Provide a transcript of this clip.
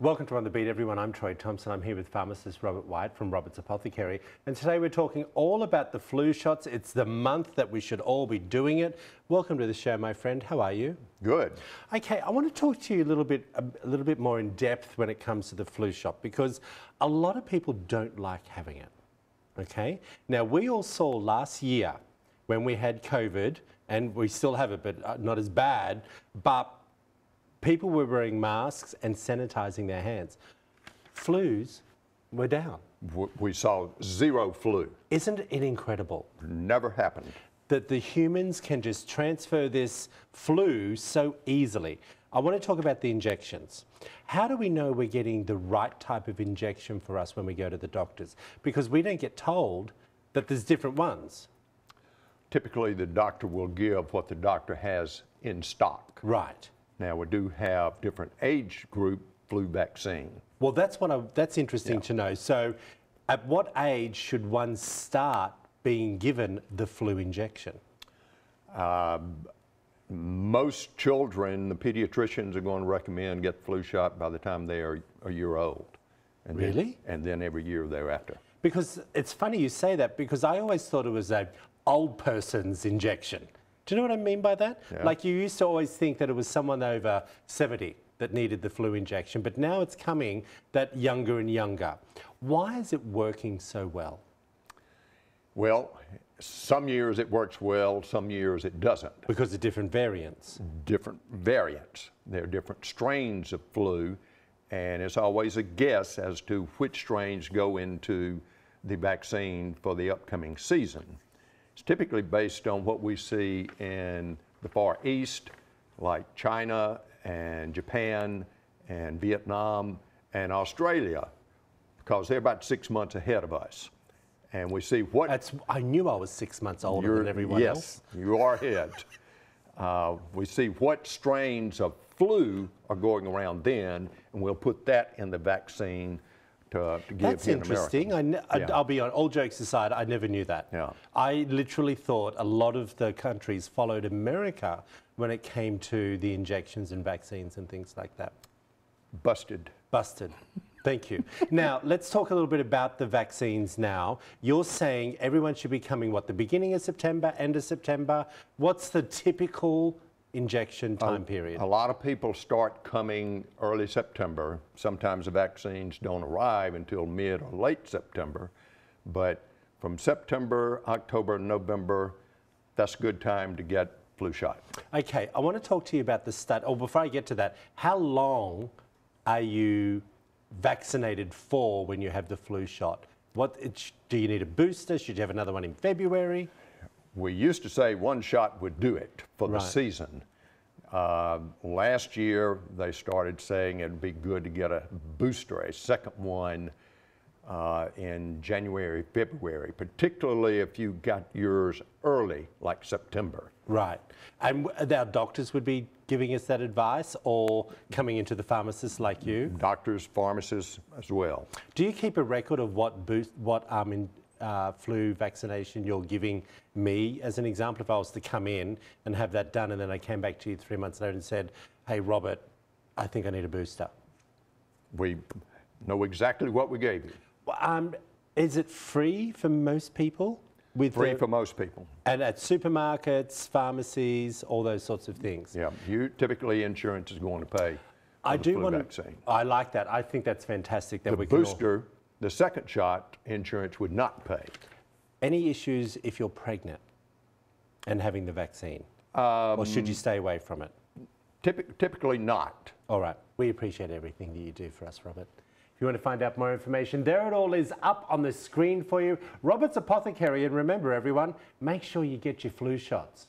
Welcome to On the Beat, everyone. I'm Troy Thompson. I'm here with pharmacist Robert White from Robert's Apothecary. And today we're talking all about the flu shots. It's the month that we should all be doing it. Welcome to the show, my friend. How are you? Good. Okay, I want to talk to you a little bit more in depth when it comes to the flu shot, because a lot of people don't like having it. Okay? Now, we all saw last year when we had COVID, and we still have it, but not as bad, but people were wearing masks and sanitizing their hands. Flus were down. We saw zero flu. Isn't it incredible? Never happened. That the humans can just transfer this flu so easily. I want to talk about the injections. How do we know we're getting the right type of injection for us when we go to the doctors? Because we don't get told that there's different ones. Typically, the doctor will give what the doctor has in stock. Right. Now, we do have different age group flu vaccine. Well, that's interesting to know. So at what age should one start being given the flu injection? Most children, the pediatricians are going to recommend get the flu shot by the time they are a year old. And really? And then every year thereafter. Because it's funny you say that, because I always thought it was an old person's injection. Do you know what I mean by that? Yeah. Like, you used to always think that it was someone over 70 that needed the flu injection, but now it's coming that younger and younger. Why is it working so well? Well, some years it works well, some years it doesn't. Because of different variants. Different variants. There are different strains of flu, and it's always a guess as to which strains go into the vaccine for the upcoming season. It's typically based on what we see in the Far East, like China and Japan and Vietnam and Australia, because they're about 6 months ahead of us. And we see what... I knew I was 6 months older than everyone else. Yes, you are ahead. We see what strains of flu are going around then, and we'll put that in the vaccine to give That's in interesting. I'll be on, all jokes aside, I never knew that. Yeah. I literally thought a lot of the countries followed America when it came to the injections and vaccines and things like that. Busted. Busted. Thank you. Now, let's talk a little bit about the vaccines now. You're saying everyone should be coming, what, the beginning of September, end of September? What's the typical injection time period? A lot of people start coming early September. Sometimes the vaccines don't arrive until mid or late September, but from September, October, November, that's a good time to get flu shot. Okay, I want to talk to you about the study. Oh, before I get to that, how long are you vaccinated for when you have the flu shot? Do you need a booster? Should you have another one in February? We used to say one shot would do it for the season. Last year, they started saying it'd be good to get a booster, a second one, in January, February, particularly if you got yours early, like September. Right. And our doctors would be giving us that advice, or coming into the pharmacists like you? Doctors, pharmacists as well. Do you keep a record of what flu vaccination you're giving me? As an example, if I was to come in and have that done, and then I came back to you 3 months later and said, hey, Robert, I think I need a booster. We know exactly what we gave you. Is it free for most people? Free for most people. And at supermarkets, pharmacies, all those sorts of things? Yeah, typically insurance is going to pay for the flu vaccine. I like that. I think that's fantastic. That the booster, the second shot, insurance would not pay. Any issues if you're pregnant and having the vaccine? Or should you stay away from it? Typically not. All right. We appreciate everything that you do for us, Robert. If you want to find out more information, there it all is up on the screen for you. Robert's Apothecary, and remember everyone, make sure you get your flu shots.